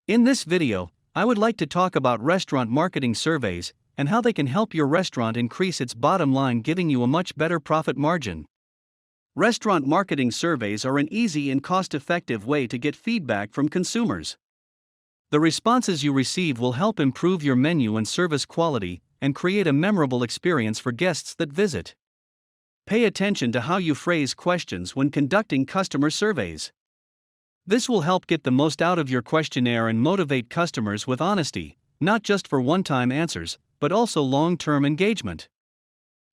In this video, I would like to talk about restaurant marketing surveys and how they can help your restaurant increase its bottom line, giving you a much better profit margin. Restaurant marketing surveys are an easy and cost-effective way to get feedback from consumers. The responses you receive will help improve your menu and service quality and create a memorable experience for guests that visit. Pay attention to how you phrase questions when conducting customer surveys. This will help get the most out of your questionnaire and motivate customers with honesty, not just for one-time answers, but also long-term engagement.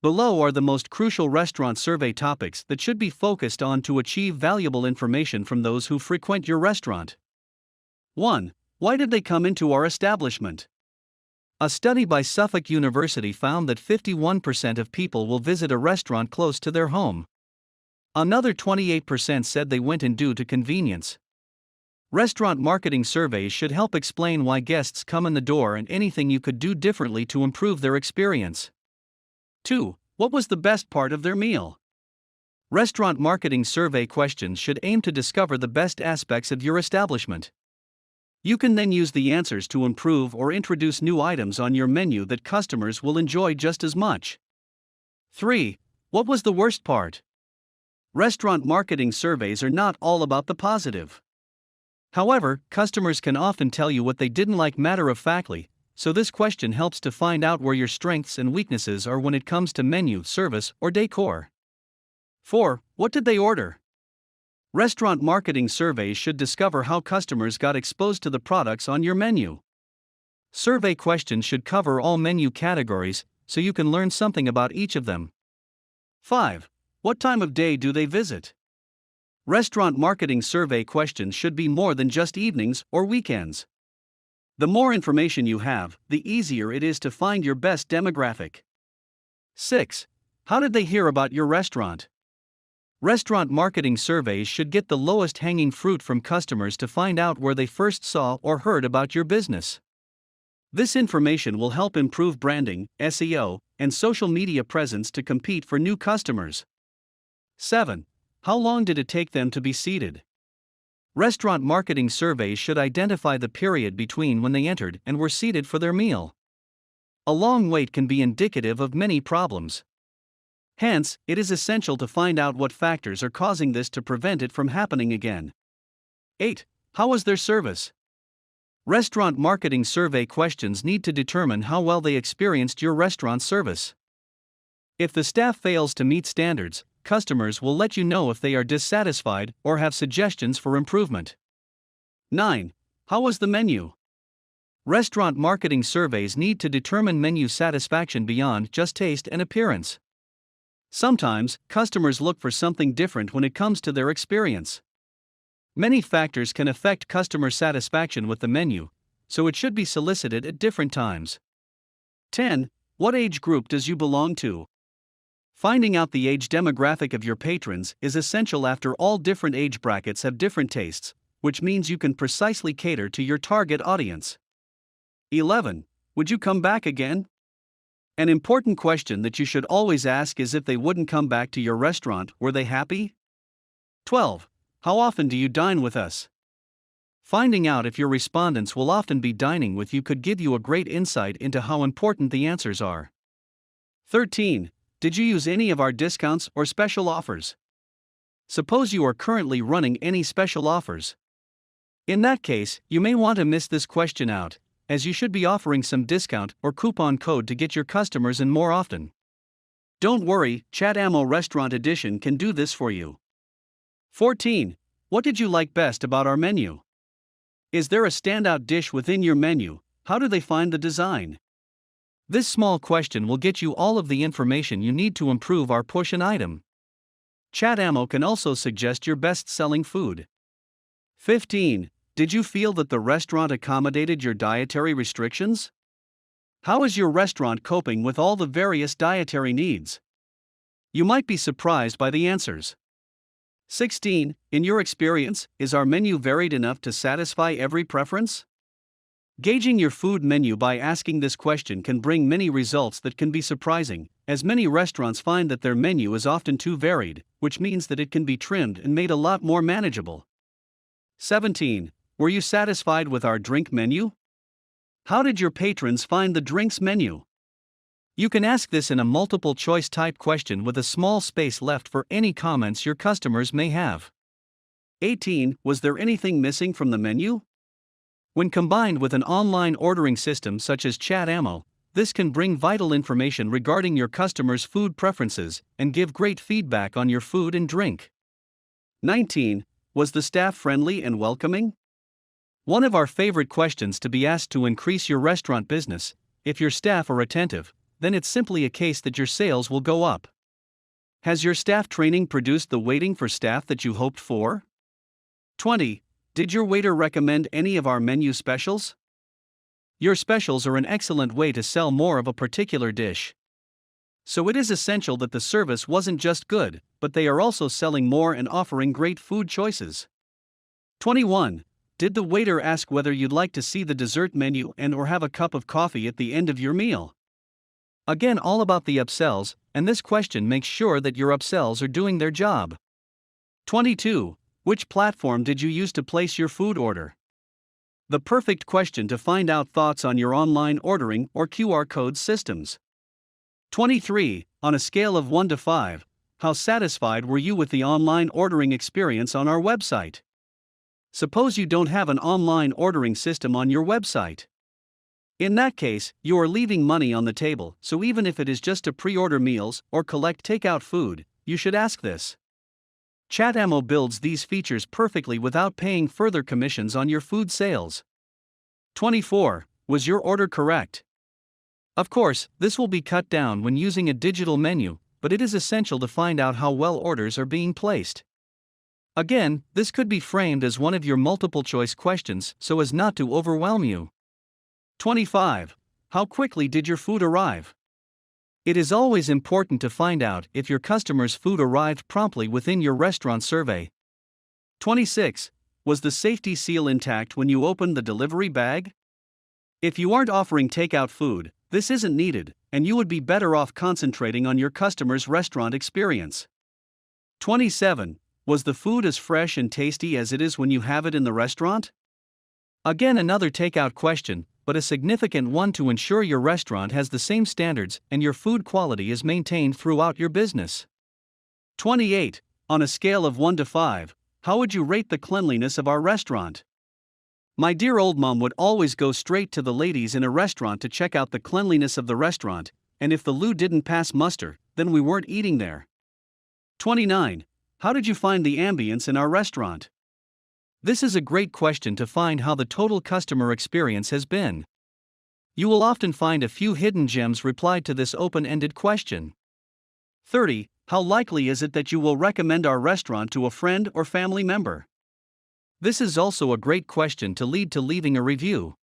Below are the most crucial restaurant survey topics that should be focused on to achieve valuable information from those who frequent your restaurant. 1. Why did they come into our establishment? A study by Suffolk University found that 51% of people will visit a restaurant close to their home. Another 28% said they went in due to convenience. Restaurant marketing surveys should help explain why guests come in the door and anything you could do differently to improve their experience. 2. What was the best part of their meal? Restaurant marketing survey questions should aim to discover the best aspects of your establishment. You can then use the answers to improve or introduce new items on your menu that customers will enjoy just as much. 3. What was the worst part? Restaurant marketing surveys are not all about the positive. However, customers can often tell you what they didn't like matter-of-factly, so this question helps to find out where your strengths and weaknesses are when it comes to menu, service, or decor. 4. What did they order? Restaurant marketing surveys should discover how customers got exposed to the products on your menu. Survey questions should cover all menu categories, so you can learn something about each of them. 5. What time of day do they visit? Restaurant marketing survey questions should be more than just evenings or weekends. The more information you have, the easier it is to find your best demographic. 6. How did they hear about your restaurant? Restaurant marketing surveys should get the lowest hanging fruit from customers to find out where they first saw or heard about your business. This information will help improve branding, SEO, and social media presence to compete for new customers. 7. How long did it take them to be seated? Restaurant marketing surveys should identify the period between when they entered and were seated for their meal. A long wait can be indicative of many problems. Hence, it is essential to find out what factors are causing this to prevent it from happening again. 8. How was their service? Restaurant marketing survey questions need to determine how well they experienced your restaurant service. If the staff fails to meet standards, customers will let you know if they are dissatisfied or have suggestions for improvement. 9. How was the menu? Restaurant marketing surveys need to determine menu satisfaction beyond just taste and appearance. Sometimes, customers look for something different when it comes to their experience. Many factors can affect customer satisfaction with the menu, so it should be solicited at different times. 10. What age group does you belong to? Finding out the age demographic of your patrons is essential. After all, different age brackets have different tastes, which means you can precisely cater to your target audience. 11. Would you come back again? An important question that you should always ask is if they wouldn't come back to your restaurant, were they happy? 12. How often do you dine with us? Finding out if your respondents will often be dining with you could give you a great insight into how important the answers are. 13. Did you use any of our discounts or special offers? Suppose you are currently running any special offers. In that case, you may want to miss this question out, as you should be offering some discount or coupon code to get your customers in more often. Don't worry, ChatAmo Restaurant Edition can do this for you. 14. What did you like best about our menu? Is there a standout dish within your menu? How do they find the design? This small question will get you all of the information you need to improve or push an item. ChatAmo can also suggest your best-selling food. 15. Did you feel that the restaurant accommodated your dietary restrictions? How is your restaurant coping with all the various dietary needs? You might be surprised by the answers. 16. In your experience, is our menu varied enough to satisfy every preference? Gauging your food menu by asking this question can bring many results that can be surprising, as many restaurants find that their menu is often too varied, which means that it can be trimmed and made a lot more manageable. 17. Were you satisfied with our drink menu? How did your patrons find the drinks menu? You can ask this in a multiple choice type question with a small space left for any comments your customers may have. 18. Was there anything missing from the menu? When combined with an online ordering system such as ChatAmo, this can bring vital information regarding your customers' food preferences and give great feedback on your food and drink. 19. Was the staff friendly and welcoming? One of our favorite questions to be asked to increase your restaurant business. If your staff are attentive, then it's simply a case that your sales will go up. Has your staff training produced the waiting for staff that you hoped for? 20. Did your waiter recommend any of our menu specials? Your specials are an excellent way to sell more of a particular dish. So it is essential that the service wasn't just good, but they are also selling more and offering great food choices. 21. Did the waiter ask whether you'd like to see the dessert menu and/or have a cup of coffee at the end of your meal? Again, all about the upsells, and this question makes sure that your upsells are doing their job. 22. Which platform did you use to place your food order? The perfect question to find out thoughts on your online ordering or QR code systems. 23. On a scale of 1 to 5, how satisfied were you with the online ordering experience on our website? Suppose you don't have an online ordering system on your website. In that case, you are leaving money on the table, so even if it is just to pre-order meals or collect takeout food, you should ask this. ChatAmo builds these features perfectly without paying further commissions on your food sales. 24. Was your order correct? Of course, this will be cut down when using a digital menu, but it is essential to find out how well orders are being placed. Again, this could be framed as one of your multiple choice questions so as not to overwhelm you. 25. How quickly did your food arrive? It is always important to find out if your customer's food arrived promptly within your restaurant survey. 26. Was the safety seal intact when you opened the delivery bag? If you aren't offering takeout food, this isn't needed, and you would be better off concentrating on your customer's restaurant experience. 27. Was the food as fresh and tasty as it is when you have it in the restaurant? Again, another takeout question, but a significant one to ensure your restaurant has the same standards and your food quality is maintained throughout your business. 28. On a scale of 1 to 5, how would you rate the cleanliness of our restaurant? My dear old mom would always go straight to the ladies in a restaurant to check out the cleanliness of the restaurant, and if the loo didn't pass muster, then we weren't eating there. 29. How did you find the ambience in our restaurant? This is a great question to find how the total customer experience has been. You will often find a few hidden gems replied to this open-ended question. 30. How likely is it that you will recommend our restaurant to a friend or family member? This is also a great question to lead to leaving a review.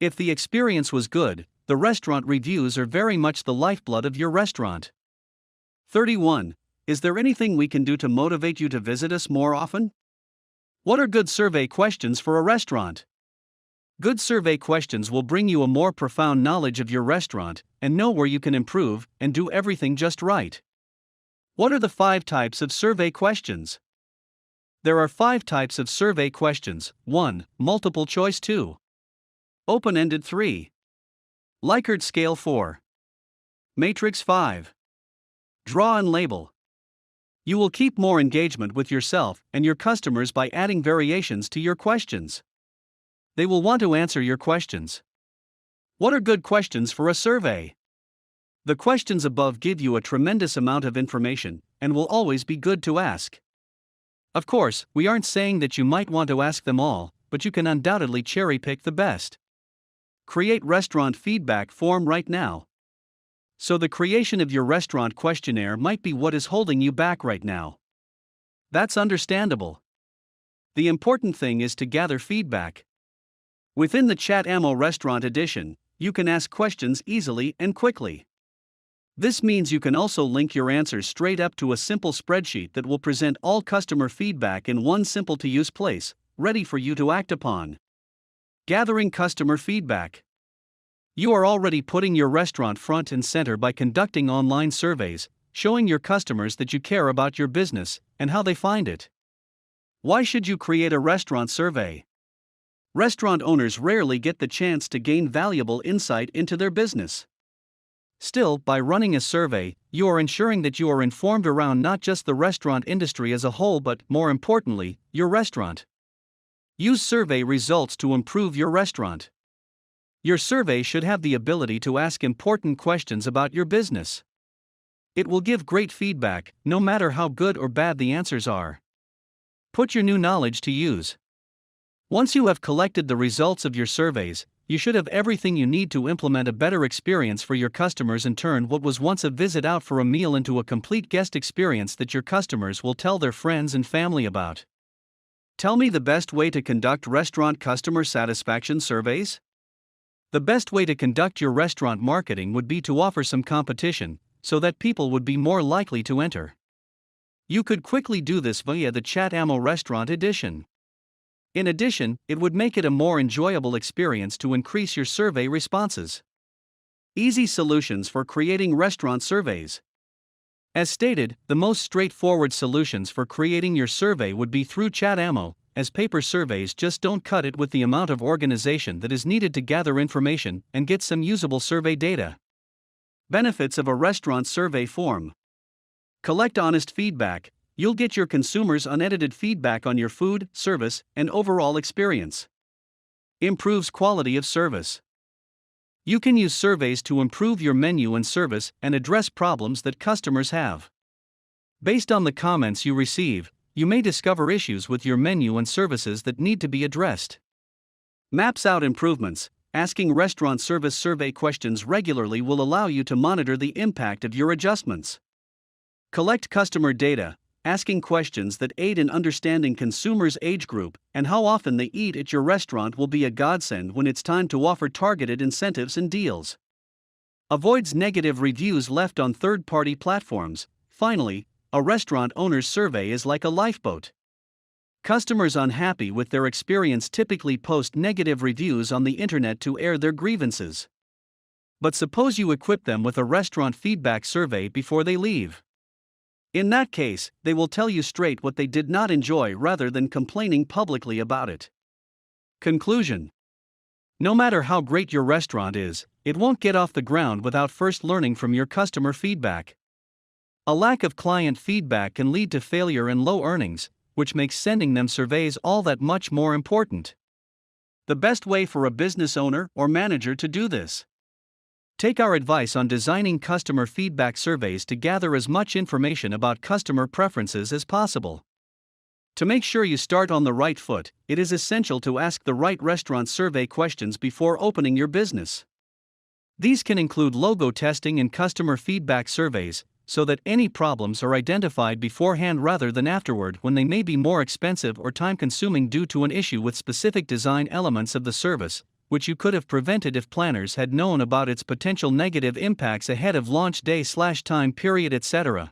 If the experience was good, the restaurant reviews are very much the lifeblood of your restaurant. 31. Is there anything we can do to motivate you to visit us more often? What are good survey questions for a restaurant? Good survey questions will bring you a more profound knowledge of your restaurant and know where you can improve and do everything just right. What are the 5 types of survey questions? There are 5 types of survey questions. 1. Multiple choice. 2. Open-ended. 3. Likert scale. 4. Matrix. 5. Draw and label. You will keep more engagement with yourself and your customers by adding variations to your questions. They will want to answer your questions. What are good questions for a survey? The questions above give you a tremendous amount of information and will always be good to ask. Of course, we aren't saying that you might want to ask them all, but you can undoubtedly cherry-pick the best. Create restaurant feedback form right now. So the creation of your restaurant questionnaire might be what is holding you back right now. That's understandable. The important thing is to gather feedback. Within the ChatAmo Restaurant Edition, you can ask questions easily and quickly. This means you can also link your answers straight up to a simple spreadsheet that will present all customer feedback in one simple-to-use place, ready for you to act upon. Gathering customer feedback. You are already putting your restaurant front and center by conducting online surveys, showing your customers that you care about your business and how they find it. Why should you create a restaurant survey? Restaurant owners rarely get the chance to gain valuable insight into their business. Still, by running a survey, you are ensuring that you are informed around not just the restaurant industry as a whole but, more importantly, your restaurant. Use survey results to improve your restaurant. Your survey should have the ability to ask important questions about your business. It will give great feedback, no matter how good or bad the answers are. Put your new knowledge to use. Once you have collected the results of your surveys, you should have everything you need to implement a better experience for your customers and turn what was once a visit out for a meal into a complete guest experience that your customers will tell their friends and family about. Tell me the best way to conduct restaurant customer satisfaction surveys? The best way to conduct your restaurant marketing would be to offer some competition, so that people would be more likely to enter. You could quickly do this via the ChatAmo Restaurant Edition. In addition, it would make it a more enjoyable experience to increase your survey responses. Easy solutions for creating restaurant surveys. As stated, the most straightforward solutions for creating your survey would be through ChatAmo, as paper surveys just don't cut it with the amount of organization that is needed to gather information and get some usable survey data. Benefits of a restaurant survey form. Collect honest feedback. You'll get your consumers' unedited feedback on your food, service, and overall experience. Improves quality of service. You can use surveys to improve your menu and service and address problems that customers have. Based on the comments you receive, you may discover issues with your menu and services that need to be addressed. Maps out improvements. Asking restaurant service survey questions regularly will allow you to monitor the impact of your adjustments. Collect customer data. Asking questions that aid in understanding consumers' age group and how often they eat at your restaurant will be a godsend when it's time to offer targeted incentives and deals. Avoids negative reviews left on third-party platforms. Finally, a restaurant owner's survey is like a lifeboat. Customers unhappy with their experience typically post negative reviews on the internet to air their grievances. But suppose you equip them with a restaurant feedback survey before they leave. In that case, they will tell you straight what they did not enjoy rather than complaining publicly about it. Conclusion. No matter how great your restaurant is, it won't get off the ground without first learning from your customer feedback. A lack of client feedback can lead to failure and low earnings, which makes sending them surveys all that much more important. The best way for a business owner or manager to do this. Take our advice on designing customer feedback surveys to gather as much information about customer preferences as possible. To make sure you start on the right foot, it is essential to ask the right restaurant survey questions before opening your business. These can include logo testing and customer feedback surveys, so that any problems are identified beforehand rather than afterward when they may be more expensive or time-consuming due to an issue with specific design elements of the service, which you could have prevented if planners had known about its potential negative impacts ahead of launch day/time period, etc.